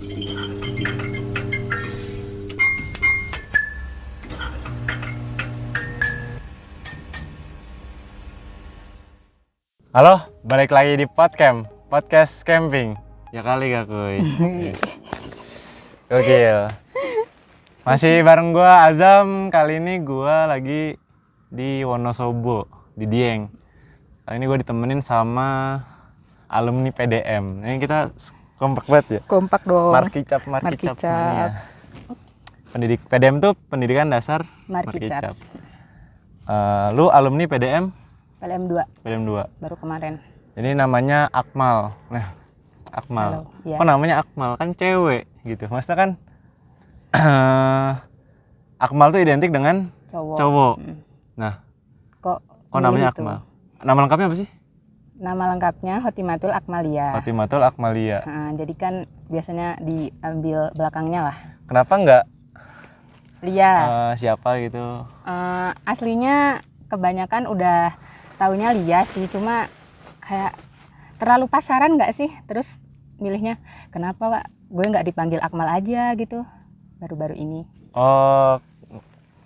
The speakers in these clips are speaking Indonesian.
Halo, balik lagi di podcast camping. Ya kali gak kuy. Gokil. Masih bareng gua Azam. Kali ini gua lagi di Wonosobo, di Dieng. Kali ini gua ditemenin sama alumni PDM. Ini kita kompak banget ya. Kompak dong. Markicap. Ya. PDM tuh pendidikan dasar Markicap. Lu alumni PDM? PLM 2. Baru kemarin. Jadi namanya Akmal. Nah, Akmal. Halo, ya. Kok namanya Akmal? Kan cewek gitu. Maksudnya kan Akmal tuh identik dengan cowok. Nah, kok namanya gitu? Akmal. Nama lengkapnya apa sih? Nama lengkapnya Hotimatul Akmalia. Hotimatul Akmalia. Nah, jadi kan biasanya diambil belakangnya lah. Kenapa enggak Lia. Siapa gitu? Aslinya kebanyakan udah taunya Lia sih, cuma kayak terlalu pasaran nggak sih? Terus milihnya kenapa Pak? Gue nggak dipanggil Akmal aja gitu baru-baru ini. Oh,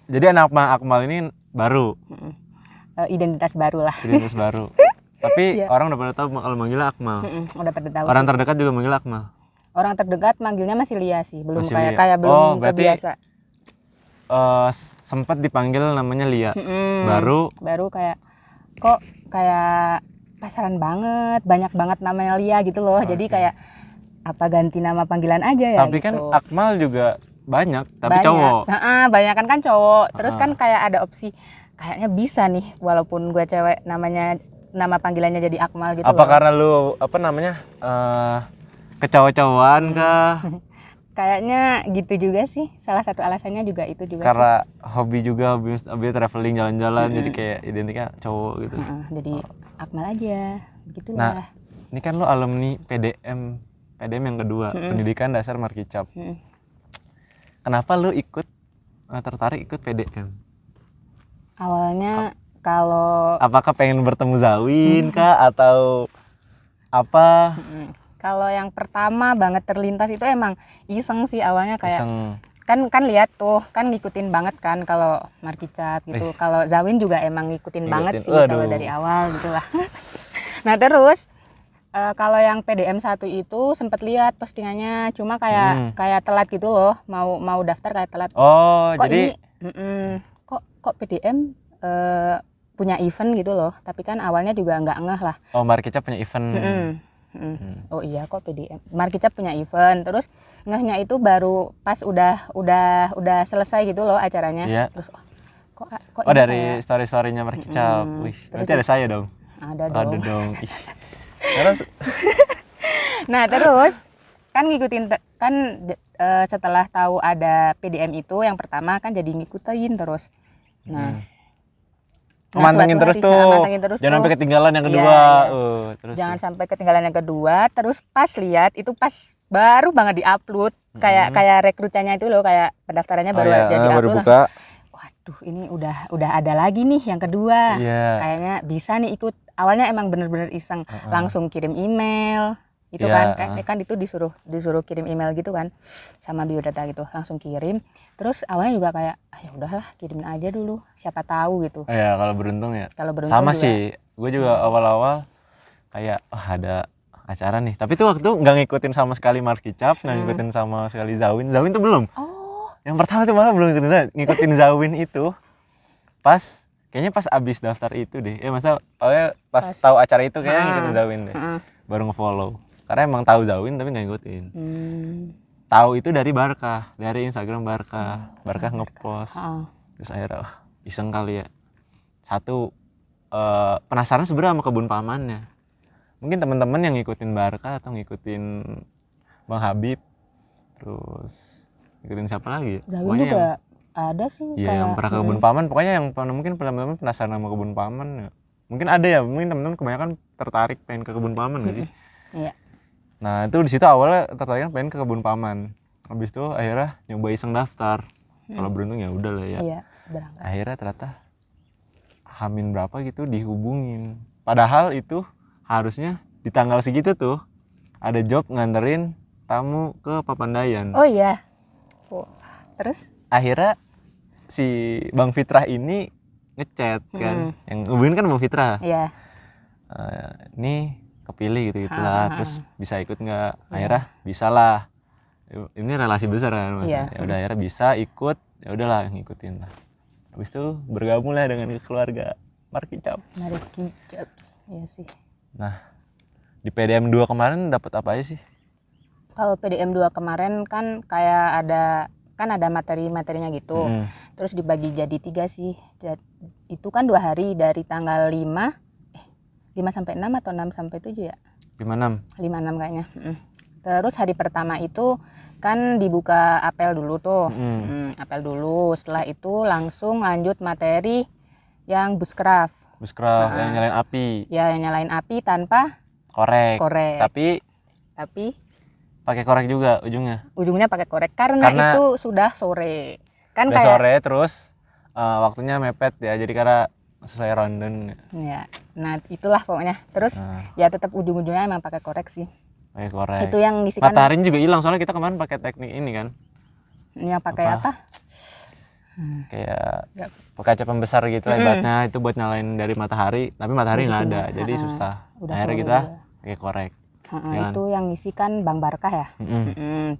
jadi anak Akmal ini baru? Identitas baru lah. Identitas baru. Tapi Ya. orang udah pada tahu kalau manggilnya Akmal. Udah pada tahu Orang sih. terdekat juga manggil Akmal. Orang terdekat manggilnya masih Lia sih, belum Masih Lia. kayak belum berarti terbiasa. Sempat dipanggil namanya Lia. Baru kayak kok kayak pasaran banget, banyak banget namanya Lia gitu loh. Jadi kayak apa ganti nama panggilan aja ya. Tapi gitu. kan Akmal juga banyak, tapi banyak. cowok. Banyak kan cowok. Terus kan kayak ada opsi kayaknya bisa nih walaupun gue cewek nama panggilannya jadi Akmal gitu Apa loh. karena lu kecowok-cowokan kah? Kayaknya gitu juga sih. Salah satu alasannya juga itu juga Karena hobi traveling jalan-jalan jadi kayak identiknya cowok gitu. sih. Jadi Akmal aja. Begitulah. Nah, ini kan lu alumni PDM yang kedua, Pendidikan Dasar Markicap. Kenapa lu tertarik ikut PDM? Awalnya kalau Apakah pengen bertemu Zawin kah atau apa? kalau yang pertama banget terlintas itu emang iseng sih awalnya kayak Iseng. kan lihat tuh kan ngikutin banget kan kalau Markicap gitu. Kalau Zawin juga emang ngikutin banget sih kalau dari awal gitulah. Nah terus kalau yang PDM 1 itu sempet lihat postingannya, cuma kayak telat gitu loh, mau daftar kayak telat. Oh, Kok jadi ini kok PDM punya event gitu loh, tapi kan awalnya juga nggak ngeh lah. Oh, Markicap punya event. Oh iya kok PDM Markicap punya event, terus ngehnya itu baru pas udah selesai gitu loh acaranya. Iya. Terus kok dari story-storynya Markicap. Wih, berarti ada saya dong. Ada dong. Ih. Terus Nah terus kan ngikutin setelah tahu ada PDM itu yang pertama kan jadi ngikutin terus. mantengin terus tuh. Jangan sampai ketinggalan yang kedua. Iya. Terus Jangan sampai ketinggalan yang kedua. Terus pas lihat itu pas baru banget diupload. Kayak rekrutannya itu loh, kayak pendaftarannya baru aja diupload. Baru buka. Waduh, ini udah ada lagi nih yang kedua. Iya. Kayaknya bisa nih ikut. Awalnya emang bener-bener iseng, langsung kirim email. Itu kan itu disuruh kirim email gitu kan sama biodata gitu, langsung kirim. Terus awalnya juga kayak ya udahlah kirimin aja dulu, siapa tahu gitu. Iya, kalau beruntung ya. juga. Sama sih, gue juga awal-awal kayak ada acara nih, tapi tuh waktu nggak ngikutin sama sekali Markicap, nggak ngikutin sama sekali Zawin tuh belum. Yang pertama tuh malah belum ngikutin Zawin itu kayaknya pas abis daftar itu deh. Masa pas tahu acara itu kayaknya ngikutin Zawin deh. Baru nge-follow. Karena emang tahu Zawin tapi nggak ngikutin. Tahu itu dari Barkah, dari Instagram Barkah. Barkah ngepost. Terus akhirnya iseng kali ya. Satu penasaran sebenarnya sama kebun pamannya. Mungkin teman-teman yang ngikutin Barkah atau ngikutin Bang Habib. Terus ngikutin siapa lagi? Zawin juga ada sih. Iya, yang pernah ke kebun paman. Pokoknya yang mungkin teman-teman penasaran sama kebun paman. Mungkin ada ya, mungkin teman-teman kebanyakan tertarik pengen ke kebun paman nggak sih? Iya. Nah itu di situ awalnya tertarik pengen ke kebun paman. Habis itu akhirnya nyoba iseng daftar. Kalau beruntung ya udah lah ya. Iya, berangkat. Akhirnya ternyata Hamin berapa gitu dihubungin. Padahal itu harusnya di tanggal segitu tuh ada job nganterin tamu ke Papandayan. Oh iya. Oh, terus? Akhirnya si Bang Fitrah ini ngechat kan, yang hubungin kan Bang Fitrah. Iya. Ini kepilih gitu gitulah, terus bisa ikut nggak? Akhirnya bisa lah. Ini relasi besar kan, Mas. Iya. Ya udah akhirnya bisa ikut, ya udahlah ngikutin lah. Habis itu bergabung lah dengan keluarga Markicap. Markicaps, iya sih. Nah, di PDM 2 kemarin dapat apa aja sih? Kalau PDM 2 kemarin kan kayak ada materi-materinya gitu. Terus dibagi jadi 3 sih. Itu kan 2 hari dari tanggal 5 sampai 6 atau 6 sampai 7 ya? 56. 56 kayaknya. Terus hari pertama itu kan dibuka apel dulu tuh. Apel dulu. Setelah itu langsung lanjut materi yang bushcraft. Bushcraft yang nyalain api. Ya, yang nyalain api tanpa Korek. Tapi pakai korek juga ujungnya pakai korek karena itu sudah sore. Kan udah kayak sore terus waktunya mepet ya. Jadi karena sesuai ronde. Ya. Nah, itulah pokoknya. Terus ya tetap ujung-ujungnya emang pakai korek sih. Pakai korek. Itu yang ngisikan. Matahari juga hilang soalnya kita kemarin pakai teknik ini kan. Yang pakai apa? Kayak kaca pembesar gitu hebatnya, itu buat nyalain dari matahari, tapi matahari nggak ada, jadi susah. Akhirnya kita pakai korek. Itu yang ngisikan Bang Barkah ya.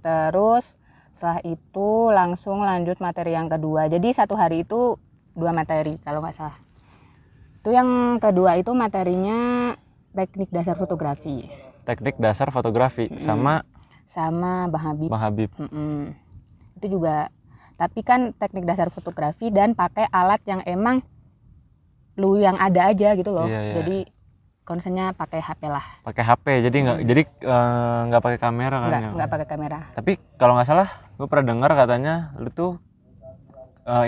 Terus setelah itu langsung lanjut materi yang kedua. Jadi 1 hari itu 2 materi kalau nggak salah. Itu yang kedua itu materinya teknik dasar fotografi. Teknik dasar fotografi sama Bang Habib. Itu juga, tapi kan teknik dasar fotografi dan pakai alat yang emang lu yang ada aja gitu loh. Iya. Jadi concernnya pakai HP lah. Pakai HP, jadi nggak pakai kamera kan? Nggak pakai kamera. Tapi kalau nggak salah, gue pernah dengar katanya lu tuh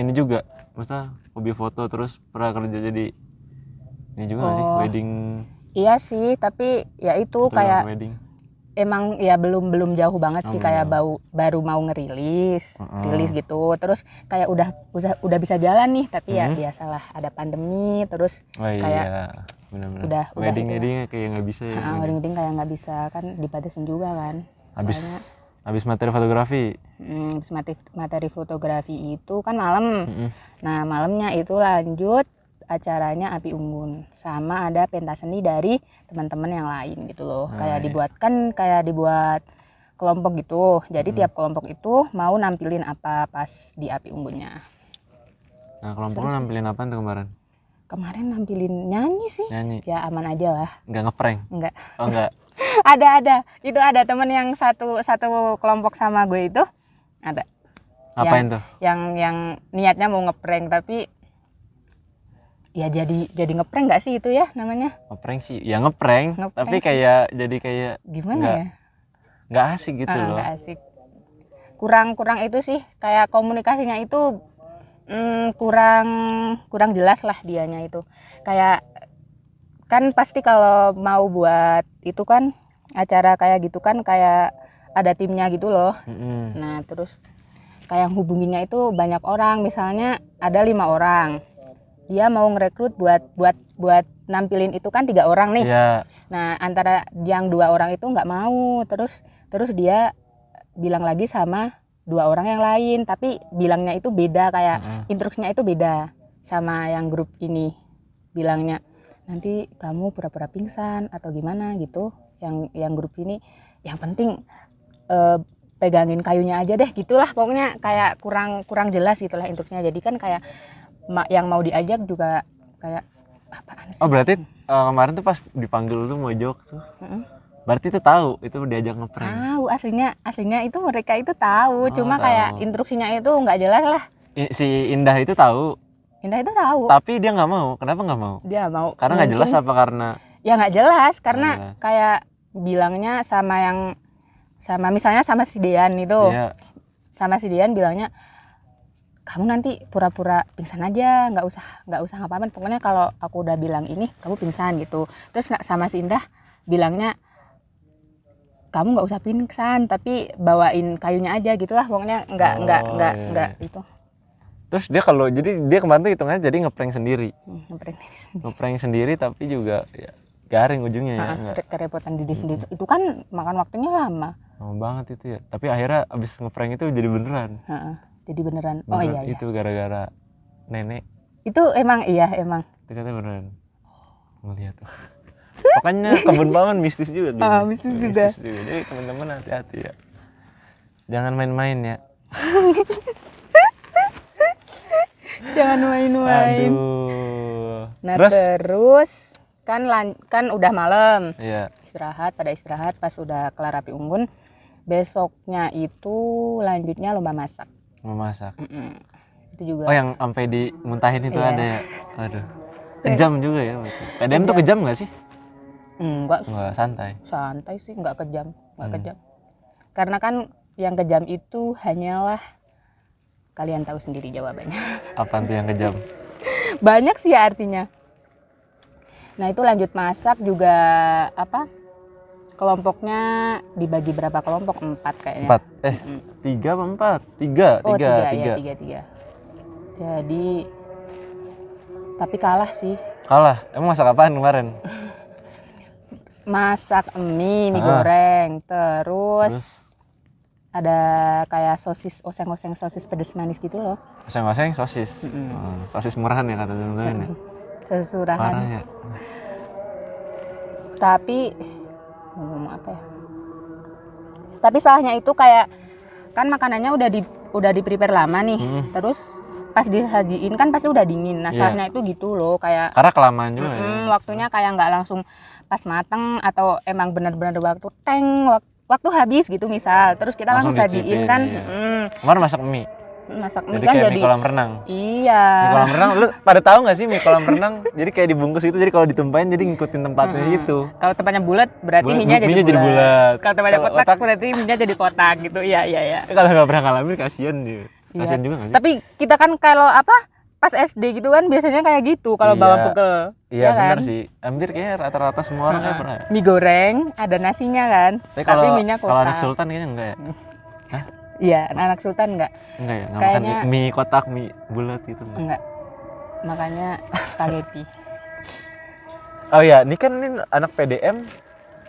ini juga, maksudnya hobi foto terus pernah kerja jadi ini juga nggak sih wedding? Iya sih, tapi ya itu kayak wedding. Emang ya belum jauh banget sih, kayak baru mau rilis gitu. Terus kayak udah bisa jalan nih, tapi ya biasalah ada pandemi terus kayak bener-bener. udah wedding kayak nggak bisa ya. Wedding kayak nggak bisa kan, dibatasin juga kan. Habis materi fotografi. Habis materi fotografi itu kan malam. Nah, malamnya itu lanjut acaranya Api Unggun, sama ada pentas seni dari teman-teman yang lain gitu loh. Kayak dibuat kelompok gitu. Jadi tiap kelompok itu mau nampilin apa pas di Api Unggunnya. Nah, kelompok lu nampilin apa tuh kemarin? Kemarin nampilin nyanyi sih. Ya aman aja lah. Nggak ngeprank? Enggak. Oh enggak. ada. Itu ada teman yang satu kelompok sama gue itu. Ada. Ngapain tuh? Yang niatnya mau ngeprank, tapi ya jadi ngeprank nggak sih itu ya namanya? Ngeprank sih, ya ngeprank tapi sih. Jadi kayak gimana ya? Nggak asik gitu loh. Nggak asik. Kurang itu sih, kayak komunikasinya itu kurang jelas lah dianya itu. Kayak kan pasti kalau mau buat itu kan acara kayak gitu kan kayak ada timnya gitu loh. Nah, terus kayak hubunginya itu banyak orang, misalnya ada 5 orang. Dia mau ngerekrut buat nampilin itu kan 3 orang nih. Nah, antara yang 2 orang itu nggak mau, terus dia bilang lagi sama 2 orang yang lain, tapi bilangnya itu beda, kayak instruksinya itu beda sama yang grup ini. Bilangnya nanti kamu pura-pura pingsan atau gimana gitu. Yang grup ini yang penting pegangin kayunya aja deh, gitulah pokoknya, kayak kurang jelas gitulah instruksinya. Jadi kan kayak yang mau diajak juga kayak apaan sih? Oh, berarti kemarin tuh pas dipanggil lu mojok tuh. Berarti tuh tahu itu diajak ngeprank. Tahu, aslinya itu mereka itu tahu, cuma kayak instruksinya itu nggak jelas lah. Si Indah itu tahu. Indah itu tahu. Tapi dia nggak mau. Kenapa nggak mau? Dia mau. Karena nggak jelas apa karena? Ya nggak jelas, karena kayak bilangnya sama misalnya sama si Dean itu. Iya. Sama si Dean bilangnya, kamu nanti pura-pura pingsan aja, nggak usah ngapain, pokoknya kalau aku udah bilang ini kamu pingsan gitu. Terus sama si Indah bilangnya, kamu nggak usah pingsan tapi bawain kayunya aja gitulah, pokoknya nggak itu. Terus dia kemarin tuh hitungannya jadi ngeprank sendiri. Ngeprank sendiri tapi juga ya garing ujungnya ya. Kerepotan diri sendiri. Itu kan makan waktunya lama. lama banget itu ya. Tapi akhirnya abis ngeprank itu jadi beneran. Heeh, jadi beneran. Oh Beneran iya. Itu gara-gara nenek. Itu emang emang. Itu katanya beneran. Ngeliat. Makanya kebun paman mistis juga. Mistis juga. Jadi teman-teman hati-hati ya. Jangan main-main ya. Jangan main-main. Aduh. Nah terus kan udah malam. Iya. Istirahat pas udah kelar api unggun. Besoknya itu lanjutnya lomba masak. Memasak. Itu juga. Oh yang sampai dimuntahin itu Iya. ada ya. Aduh. Kejam juga ya berarti. PDM tuh kejam nggak sih? Enggak, Santai. santai sih, nggak kejam. Karena kan yang kejam itu hanyalah kalian tahu sendiri jawabannya. Apaan tuh yang kejam? Banyak sih ya artinya. Nah itu lanjut masak juga kelompoknya dibagi berapa kelompok? 4 kayaknya. 4. 3 apa 4? 3. Oh 3. Jadi tapi kalah sih. Kalah. Emang masak apaan kemarin? Masak mie goreng, terus ada kayak sosis oseng-oseng, sosis pedes manis gitu loh. Oseng-oseng sosis. Sosis murahan ya kata teman-teman ya. Sosis Parah murahan. ya. Tapi ngomong apa ya? Tapi salahnya itu kayak kan makanannya udah di prepare lama nih. Terus pas disajiin kan pasti udah dingin. Nah, salahnya itu gitu loh, kayak Karena kelamaan juga ya. waktunya kayak nggak langsung pas mateng atau emang benar-benar waktu waktu habis gitu misal. Terus kita langsung sajiin kan. Kemarin masak mie. Masak mie Jadi kan kayak jadi mie kolam renang. Iya. Mie kolam renang, lu pada tahu nggak sih mie kolam renang? Jadi kayak dibungkus gitu, jadi kalau ditumpahin jadi ngikutin tempatnya gitu. Kalau tempatnya bulat berarti mie-nya jadi bulat. Kalau tempatnya kotak berarti mie-nya jadi kotak gitu. Iya. Kalau nggak pernah ngalamin kasihan dia. Kasihan juga nggak sih? Tapi kita kan kalau pas SD gitu kan biasanya kayak gitu kalau bawa bekal. Iya kan? benar sih. Hampir kayaknya rata-rata semua orang kayak pernah. Mie goreng, ada nasinya kan. Tapi mie-nya kotak. Kalau anak sultan kayaknya enggak ya? Hah? Iya, anak sultan enggak. Enggak ya? Enggak Kayaknya makan mie kotak, mie bulat gitu. Enggak. Makanya spaghetti. Oh iya, ini kan anak PDM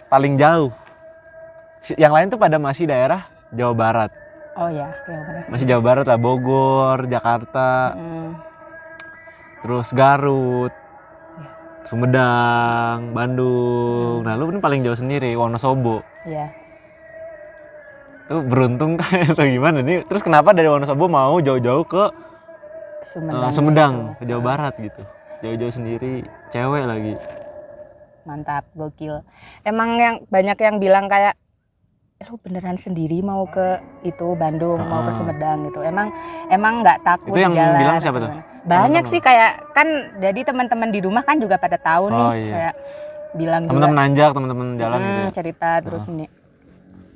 paling jauh. Yang lain tuh pada masih daerah Jawa Barat. Oh ya, benar. Masih Jawa Barat lah, Bogor, Jakarta, terus Garut, Sumedang, Bandung. Nah, lu ini paling jauh sendiri, Wonosobo. Iya. Lu beruntung atau gimana nih? Terus kenapa dari Wonosobo mau jauh-jauh ke Sumedang, ke Jawa Barat gitu? Jauh-jauh sendiri, cewek lagi. Mantap, gokil. Emang yang banyak yang bilang kayak lu beneran sendiri mau ke itu Bandung, mau ke Sumedang gitu. Emang nggak takut itu yang jalan. Bilang siapa tuh? Banyak sih kayak kan jadi teman-teman di rumah kan juga pada tahu nih. Iya. Kayak bilang teman-teman juga nanjak, teman-teman jalan gitu. Cerita terus ini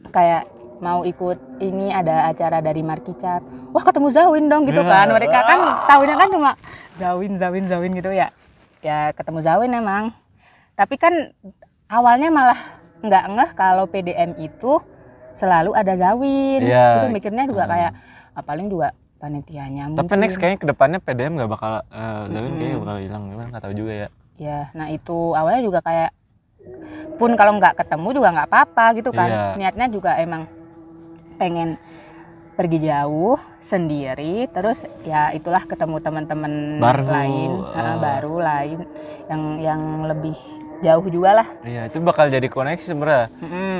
kayak mau ikut ini ada acara dari Markicap. Wah, ketemu Zawin dong gitu kan. Mereka kan tahunya kan cuma Zawin gitu ya. Ya ketemu Zawin emang. Tapi kan awalnya malah nggak ngeh kalau PDM itu selalu ada Zawin. Itu mikirnya juga kayak paling juga panitianya. Tapi next kayaknya kedepannya PDM nggak bakal Zawin kayaknya bakal hilang, nggak tahu juga ya. Ya, nah itu awalnya juga kayak pun kalau nggak ketemu juga nggak apa-apa gitu kan. Niatnya juga emang pengen pergi jauh sendiri, terus ya itulah ketemu teman-teman lain baru yang lebih jauh juga lah. Iya, itu bakal jadi koneksi sebenarnya.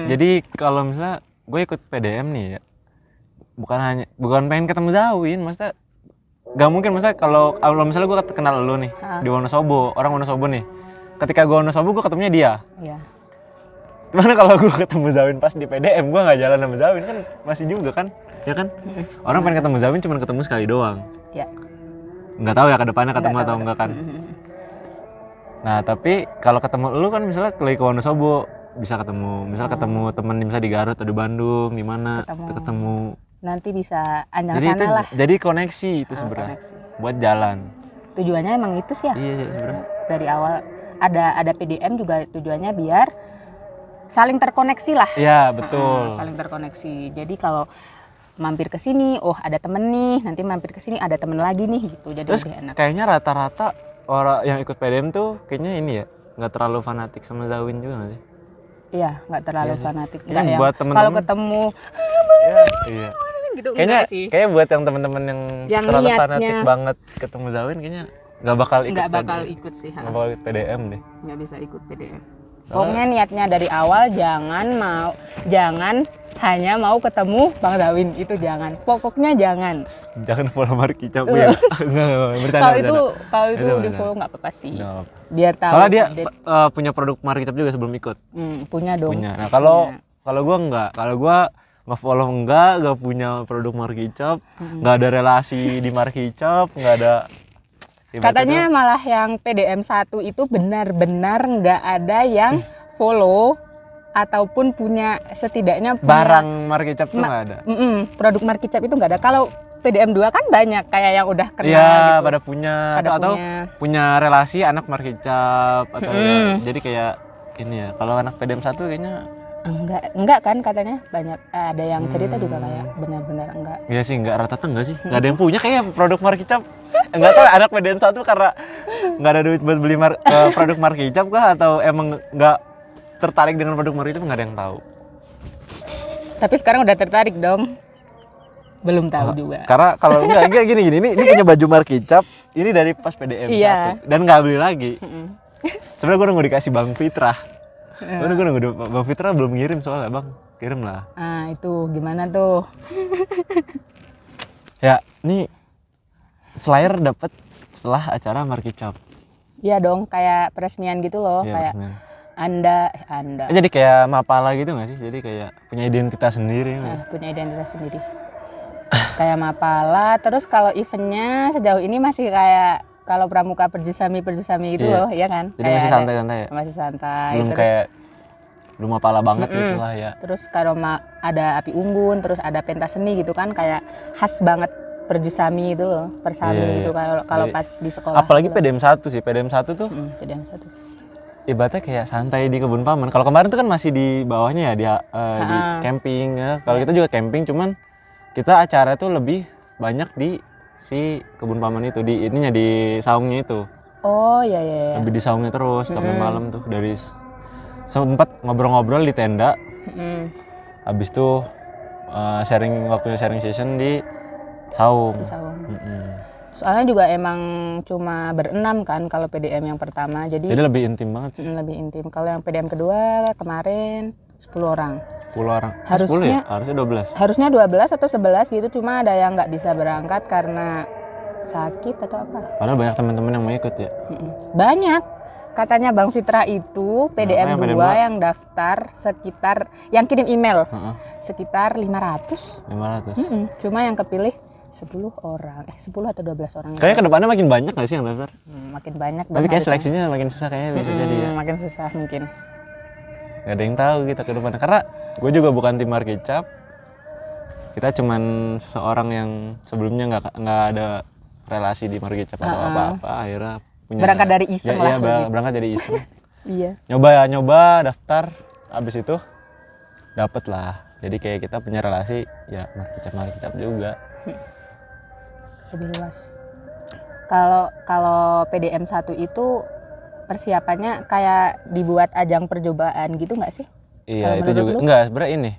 Jadi kalau misalnya gue ikut PDM nih ya, bukan pengen ketemu Zawin, maksudnya gak mungkin, maksudnya kalau misalnya gue kenal lu nih di Wonosobo, orang Wonosobo nih, ketika gue Wonosobo gue ketemunya dia. Iya. Gimana kalau gue ketemu Zawin pas di PDM, gue nggak jalan sama Zawin kan masih juga kan, ya kan? Orang pengen ketemu Zawin cuma ketemu sekali doang. Iya. Nggak tahu ya ke depannya ketemu atau enggak kan. Nah tapi kalau ketemu lu kan misalnya lagi ke Wonosobo bisa ketemu, misalnya ketemu temen misalnya di Garut atau di Bandung, di mana ketemu. Nanti bisa anjang sana lah. Jadi koneksi itu sebenarnya buat jalan. Tujuannya emang itu sih ya. Iya sebenarnya. Dari awal ada PDM juga tujuannya biar saling terkoneksi lah. Iya betul. Saling terkoneksi. Jadi kalau mampir ke sini, oh ada temen nih, nanti mampir ke sini ada temen lagi nih gitu. Jadi terus lebih enak. Kayaknya rata-rata orang yang ikut PDM tuh kayaknya ini ya nggak terlalu fanatik sama Zawin juga nggak sih? Iya, nggak terlalu Iya sih. fanatik. Ini Nggak yang buat temen-temen. kalau ketemu Iya. gitu Kayaknya enggak sih. kayak buat yang temen-temen yang terlalu niatnya fanatik banget ketemu Zawin kayaknya nggak bakal ikut. nggak bakal ikut sih. Nggak bakal ikut PDM deh. Nggak bisa ikut PDM. Soalnya- Pokoknya niatnya dari awal jangan hanya mau ketemu Bang Zawin, itu jangan. Pokoknya jangan. Jangan follow Markicap ya. Enggak, bercanda. Kalau itu Itu di benar. follow nggak apa-apa sih. Nggak apa-apa. Biar tahu. Soalnya dia update. punya produk Markicap juga sebelum ikut. Punya dong. Punya. Nah, kalau gua enggak. Kalau gua nge-follow enggak punya produk Markicap, enggak ada relasi di Markicap, enggak ada ibaratnya Katanya malah yang PDM 1 itu benar-benar nggak ada yang follow ataupun punya setidaknya punya barang Markicap tuh enggak ada. produk Markicap itu nggak ada. Kalau PDM 2 kan banyak kayak yang udah kenal Iya, gitu. pada punya Pada atau punya. punya relasi anak Markicap atau ya, jadi kayak ini ya. Kalau anak PDM 1 kayaknya Enggak kan katanya banyak ada yang cerita juga kayak benar-benar enggak. iya sih enggak rata-rata enggak sih. Enggak ada yang punya kayak produk Markicap. Enggak tahu anak PDM 1 karena enggak ada duit buat beli produk Markicap kah atau emang enggak tertarik dengan produk Markicap, enggak ada yang tahu. Tapi sekarang udah tertarik dong. Belum tahu juga. Karena kalau enggak gini ini punya baju Markicap ini dari pas PDM Iya. 1 dan enggak beli lagi. Sebenarnya gue nunggu dikasih Bang Fitrah. Gue nunggu Bang Fitrah belum ngirim soalnya, Bang. Kirim lah. Ah, itu gimana tuh? Ya, ini Slayer dapat setelah acara Markicap. Iya dong, kayak peresmian gitu loh, Iya, kayak bener. Anda Jadi kayak Mapala gitu nggak sih? Jadi kayak punya identitas sendiri. punya identitas sendiri. Kayak Mapala, terus kalau eventnya sejauh ini masih kayak kalau pramuka perjusami gitu Iya. loh, ya kan? Jadi Kayak masih ada- santai-santai ya? Masih santai. Belum terus, kayak belum Mapala banget gitu lah ya. terus kalau ada api unggun, terus ada pentas seni gitu kan, kayak khas banget perjusami itu loh, persami Iya, gitu iya. kalau Jadi, pas di sekolah. Apalagi gitu loh. PDM 1 sih. PDM 1 tuh Jadi yang satu. ibaratnya kayak santai di kebun paman. Kalau kemarin tuh kan masih di bawahnya ya di camping ya. Kalau kita juga camping, cuman kita acara tuh lebih banyak di si kebun paman itu, di ininya di saungnya itu. Oh iya iya. Iya. Lebih di saungnya terus sampai malam tuh dari sempat ngobrol-ngobrol di tenda. Habis itu waktunya sharing session di saung. Si Sawang. Mm-mm. Soalnya juga emang cuma berenam kan kalau PDM yang pertama, Jadi jadi lebih intim banget sih. lebih intim. Kalau yang PDM kedua kemarin 10 orang. 10 orang. Harusnya- 10 ya? Harusnya 12. Harusnya 12 atau 11 gitu, cuma ada yang nggak bisa berangkat karena sakit atau apa. Padahal banyak teman-teman yang mau ikut ya. Banyak. Katanya Bang Fitra itu PDM yang PDM 2 yang daftar sekitar, yang kirim email Heeh. sekitar 500. 500. Cuma yang kepilih 10 orang. 10 atau 12 orang. Kayaknya kedepannya makin banyak gak sih yang daftar? Makin banyak. Tapi kayak harusnya. seleksinya makin susah kayaknya bisa jadi ya. Makin susah mungkin. Gak ada yang tahu kita ke depan. Karena gue juga bukan tim Markicap. Kita cuman seseorang yang sebelumnya nggak ada relasi di Markicap atau apa-apa. Akhirnya punya Berangkat dari iseng lah Iya, lebih. berangkat dari iseng. Iya. nyoba daftar, habis itu dapet lah. Jadi kayak kita punya relasi ya Markicap juga. Lebih luas. Kalau PDM 1 itu persiapannya kayak dibuat ajang percobaan gitu nggak sih? Iya, Kalau itu menurut juga. lu? Enggak, sebenarnya ini.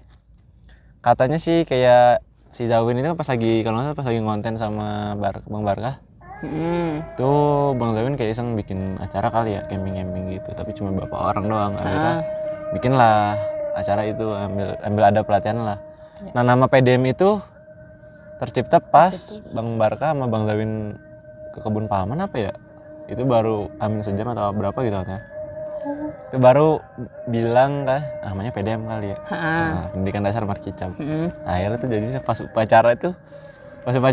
Katanya sih kayak si Zawin ini kan pas lagi kalau nggak salah pas lagi ngonten sama Bang Barkah. Tuh Bang Zawin kayak iseng bikin acara kali ya, camping gitu, tapi cuma beberapa orang doang. Akhirnya bikinlah acara itu, ambil ada pelatihan lah. Nah, nama PDM itu tercipta pas Bang Barkah sama Bang Zawin ke kebun paman apa ya? Itu baru amin sejam atau berapa gitu katanya. Itu baru bilang kan namanya PDM kali ya. Nah, pendidikan dasar Markicap. Akhirnya tuh jadinya pas upacara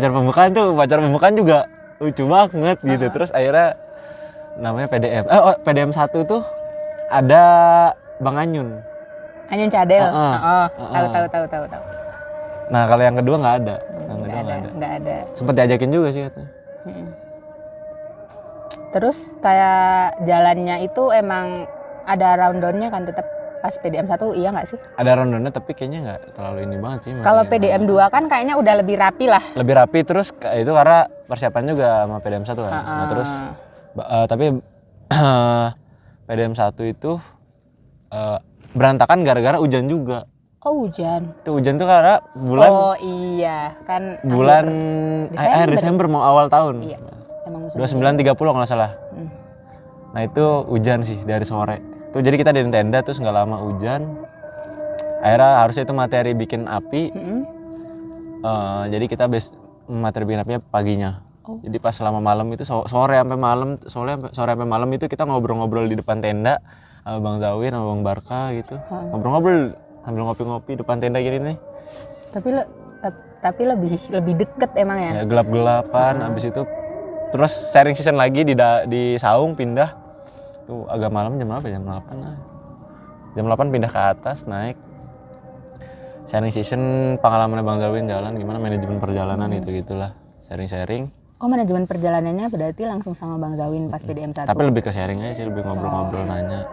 pembukaan juga lucu banget gitu. Terus akhirnya namanya PDM. PDM 1 tuh ada Bang Anyun. Anyun Cadel. Tahu. Nah, kalau yang kedua nggak ada. Yang kedua Nggak ada. Sempet diajakin juga sih katanya. Terus kayak jalannya itu emang ada rundown-nya kan tetap pas PDM 1 iya nggak sih? Ada rundownnya tapi kayaknya nggak terlalu ini banget sih. Kalau masih PDM 2 kan kayaknya udah lebih rapi lah. lebih rapi, terus itu karena persiapan juga sama PDM 1 kan. Nah, terus tapi PDM 1 itu berantakan gara-gara hujan juga. Oh, hujan. Itu hujan tuh karena bulan Oh iya, kan bulan akhir Desember. Desember mau awal tahun. Iya. Emang musim 29.30 kalau nggak salah. Hmm. Nah itu hujan sih dari sore. Tuh jadi kita di tenda terus nggak lama hujan. Akhirnya harusnya itu materi bikin api. Mm-mm. Jadi kita materi bikin apinya paginya. Oh. Jadi pas selama malam itu sore sampai malam itu kita ngobrol-ngobrol di depan tenda sama Bang Zawin sama Bang Barka gitu. Ngobrol-ngobrol sambil ngopi-ngopi depan tenda gini nih. Tapi lebih deket emang ya. Ya gelap-gelapan habis itu terus sharing session lagi di Saung pindah. Tuh agak malam jam berapa? Jam 8 lah. Jam 8 pindah ke atas naik. Sharing session pengalaman Bang Zawin jalan gimana manajemen perjalanan gitulah. Sharing-sharing. Oh, manajemen perjalanannya berarti langsung sama Bang Zawin pas PDM 1. Tapi lebih ke sharing aja sih, lebih ngobrol-ngobrol nanya.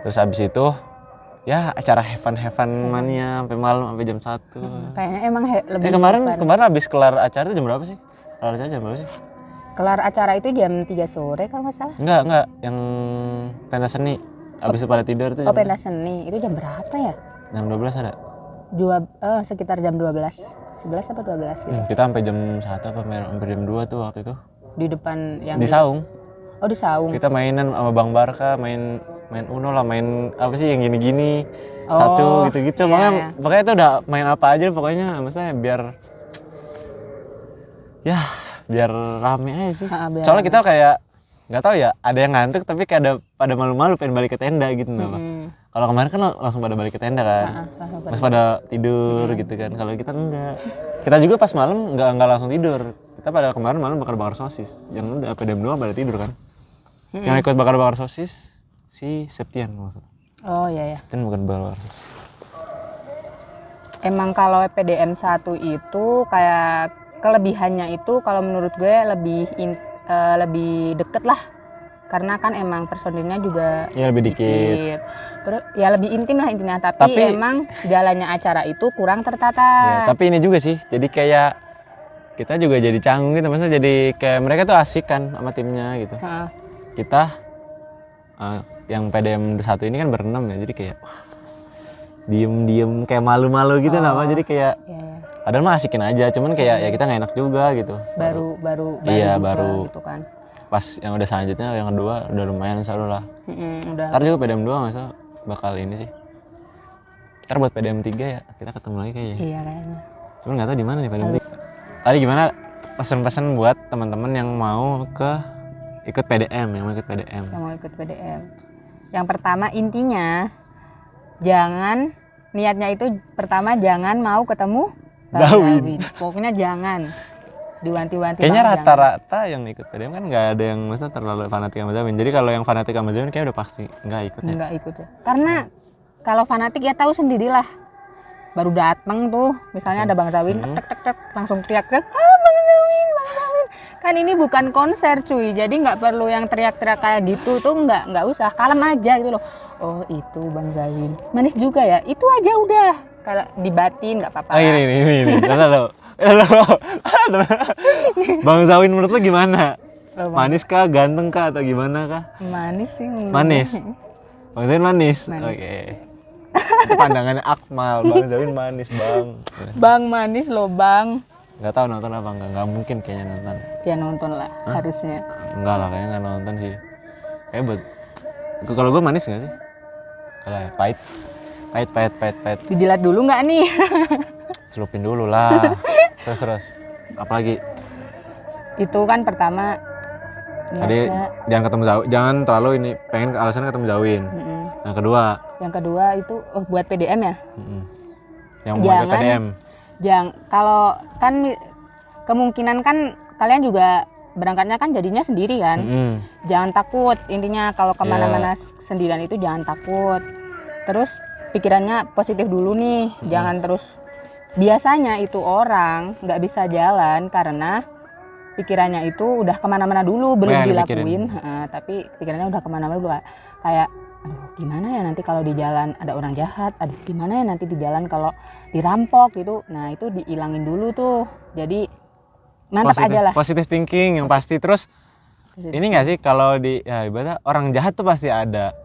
Terus habis itu ya acara have fun mania sampai malam sampai jam 1. Kayaknya emang lebih kemarin habis kelar acara itu jam berapa sih? Kelar acara jam berapa sih? Kelar acara itu jam 3 sore kalau nggak salah. Enggak, yang pentas seni. Habis itu pada tidur tuh. Oh, pentas seni. Itu jam berapa ya? Jam 12 ada. Sekitar jam 12. 11 apa 12 gitu. Kita sampai jam 1 apa sampai jam 2 tuh waktu itu. Di depan yang Di Saung. Oh, di Saung. Kita mainan sama Bang Barka, main Uno lah, main apa sih yang gini-gini. Oh, Satu gitu-gitu. iya. Makanya itu udah main apa aja pokoknya maksudnya biar rame aja sih. Biar Soalnya kita kayak nggak tahu ya, ada yang ngantuk tapi kayak pada malu-malu pengen balik ke tenda gitu Kalau kemarin kan langsung pada balik ke tenda kan. Masih pada tidur gitu kan. Kalau kita enggak. Kita juga pas malam enggak langsung tidur. Kita pada kemarin malam bakar-bakar sosis. Yang udah PDM 2 pada tidur kan. Yang ikut bakar-bakar sosis si Septian maksudnya. Oh iya ya. Septian bukan bakar sosis. Emang kalau PDM 1 itu kayak kelebihannya itu kalau menurut gue lebih deket lah. Karena kan emang personilnya juga ya lebih dikit. Terus ya lebih intim lah intinya, tapi emang jalannya acara itu kurang tertata. Ya, tapi ini juga sih, jadi kayak kita juga jadi canggung gitu, maksudnya jadi kayak mereka tuh asik kan sama timnya gitu. Kita yang PDM 1 ini kan berenam ya, jadi kayak diem kayak gitu jadi kayak padahal mah asikin aja, cuman kayak ya kita nggak enak juga gitu. Baru gitu kan. Pas yang udah selanjutnya yang kedua udah lumayan seru lah. Udah. Ntar juga PDM 2 masa bakal ini sih. Ntar buat PDM 3 ya kita ketemu lagi kayaknya. Iya kayaknya. Cuman nggak tahu di mana nih PDM 3. Tadi gimana pesan-pesan buat teman-teman yang mau ikut PDM, yang mau ikut PDM. Yang pertama intinya niatnya itu pertama jangan mau ketemu Zawin. Pokoknya jangan. Diwanti-wanti. Kayaknya rata-rata yang ikut PDM kan nggak ada yang maksudnya terlalu fanatik sama Zawin. Jadi kalau yang fanatik sama Zawin kayaknya udah pasti nggak ikut ya. Nggak ikut ya. Karena kalau fanatik ya tahu sendirilah. Baru datang tuh, misalnya ada Bang Zawin, tek langsung teriak-teriak, Bang Zawin. Kan ini bukan konser cuy, jadi nggak perlu yang teriak-teriak kayak gitu tuh nggak usah, kalem aja gitu loh. Oh itu Bang Zawin, manis juga ya, itu aja udah. Kalau dibatin nggak apa-apa. Ini. Bang Zawin menurut lo gimana? Manis kah, ganteng kah, atau gimana kah? Manis sih. Manis. Bang Zawin manis. Oke. Itu pandangannya Akmal. Bang Zawin manis bang. Bang manis loh bang. Gak tahu nonton apa nggak mungkin kayaknya nonton. Ya nonton lah harusnya. Enggak lah kayaknya nggak nonton sih. Kayak kalau gue manis nggak sih? Kalau ya pahit. Dijilat dulu nggak nih? Celupin dulu lah. Terus. Apalagi? Itu kan pertama. Tadi jangan ketemu Zawin, jangan terlalu ini pengen alasan ketemu Zawin. Yang kedua itu buat PDM ya. Yang mau ke PDM. Kalau kan kemungkinan kan kalian juga berangkatnya kan jadinya sendiri kan. Jangan takut, intinya kalau kemana-mana sendirian itu jangan takut. Terus pikirannya positif dulu nih, jangan terus. Biasanya itu orang nggak bisa jalan karena pikirannya itu udah kemana-mana dulu, belum dilakuin, tapi pikirannya udah kemana-mana dulu, kayak aduh gimana ya nanti kalau di jalan ada orang jahat, aduh gimana ya nanti di jalan kalau dirampok gitu. Nah itu dihilangin dulu tuh, jadi mantap aja lah. Positive thinking yang pasti. Terus ini nggak sih kalau ibaratnya orang jahat tuh pasti ada,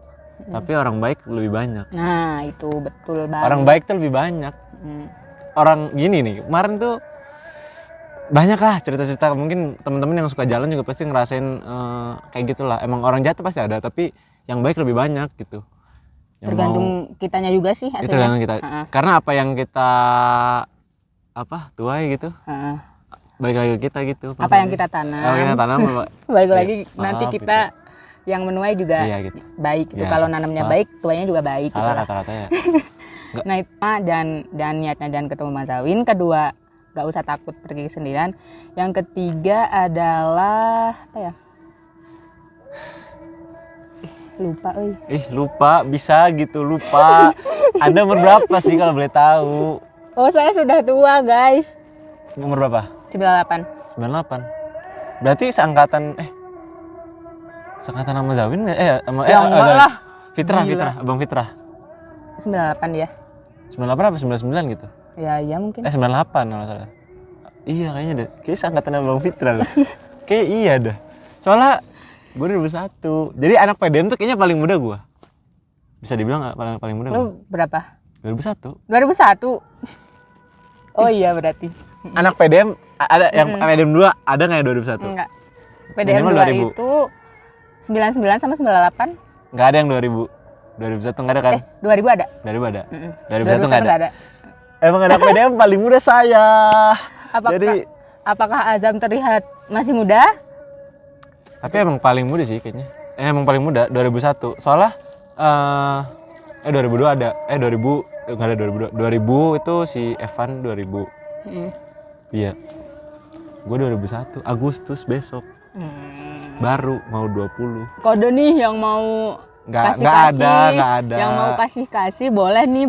tapi orang baik lebih banyak. Nah, itu betul banget. Orang baik tuh lebih banyak. Orang gini nih, kemarin tuh banyak lah cerita-cerita, mungkin teman-teman yang suka jalan juga pasti ngerasain kayak gitulah. Emang orang jahat tuh pasti ada, tapi yang baik lebih banyak gitu. Yang Tergantung kitanya juga sih itu hasilnya. tergantung kita. Karena apa yang kita tuai gitu, balik lagi ke kita gitu. Apa yang kita tanam. Apa yang kita tanam balik lagi Maaf, nanti kita yang menuai juga Iya, gitu. baik gitu. Iya. Kalau nanamnya baik, tuainya juga baik gitu Salah lah. kata-kata ya. Nah, itu dan niatnya jangan ketemu Mas Zawin. Kedua, gak usah takut pergi sendirian. Yang ketiga adalah apa ya? Lupa, Lupa bisa gitu, lupa. Anda umur berapa sih kalau boleh tahu? Oh, saya sudah tua, guys. Umur berapa? 98. 98. Berarti seangkatan sama Zawin ya? Sama Ya enggak lah. Fitrah, Gila. Abang Fitrah. 98 dia. 98 apa 99 gitu? Ya, iya mungkin. 98 kalau nggak salah. Iya kayaknya deh. Kayaknya seangkatan Abang Fitrah loh. Kayak iya dah. Soalnya gue 2001. Jadi anak PDM tuh kayaknya paling muda gue. Bisa dibilang nggak paling muda gue? Lu berapa? 2001. 2001. Oh iya berarti. Anak PDM ada yang PDM 2 ada nggak ya 2001? Enggak. PDM Minimal 2 itu 99 sama 98. Nggak ada yang 2000. 2001 nggak ada kan? 2000 ada. 2000 ada. 2001 2001 nggak ada. nggak ada. Emang anak PDM paling muda saya. Apakah Azam terlihat masih muda? Tapi emang paling muda sih kayaknya. Emang paling muda 2001. Soalnya 2002 ada. 2000 nggak ada 2002. 2000 itu si Evan 2000. Iya. Gue 2001 Agustus besok. Baru mau 20. Kode nih yang mau Nggak ada. Yang mau kasih boleh nih.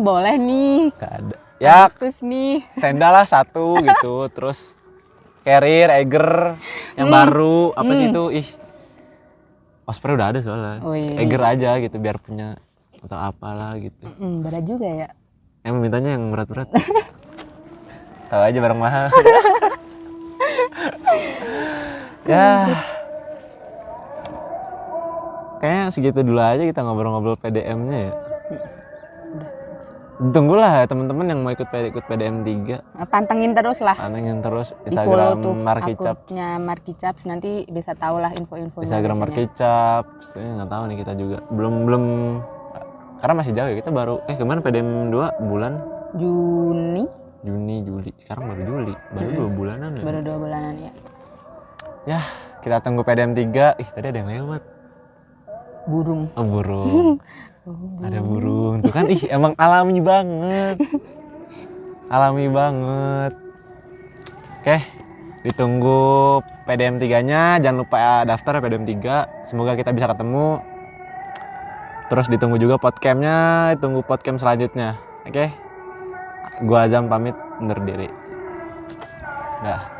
Nggak ada. Ya Agustus nih. tenda lah satu gitu. Terus carrier, Eiger yang baru apa sih itu? Osprey udah ada soalnya. Oh, iya. Eiger aja gitu biar punya atau apalah gitu. Berat juga ya. Emang mintanya yang berat-berat. Tahu aja barang mahal. Ya. Kayaknya segitu dulu aja kita ngobrol-ngobrol PDM-nya ya. Tunggulah ya teman-teman yang mau ikut PDM 3. Pantengin terus lah. Pantengin terus Di follow Instagram tuh Markicaps. akunnya Markicaps, nanti bisa tahu lah info-infonya. Instagram biasanya. Markicaps. Nggak tahu nih kita juga. Belum karena masih jauh ya. Kita baru kemarin PDM 2 bulan Juni. Juli. Sekarang baru Juli. Baru 2 bulanan ya. Baru 2 bulanan ya. Ya, kita tunggu PDM 3. Tadi ada yang lewat. Burung. Oh, burung. Ada burung. Tuh kan emang alami banget. Alami banget. Oke, ditunggu PDM 3-nya. Jangan lupa daftar PDM 3. Semoga kita bisa ketemu. Terus ditunggu juga podcamnya, ditunggu podcast selanjutnya. Oke. Gua Azam pamit undur diri. Dah.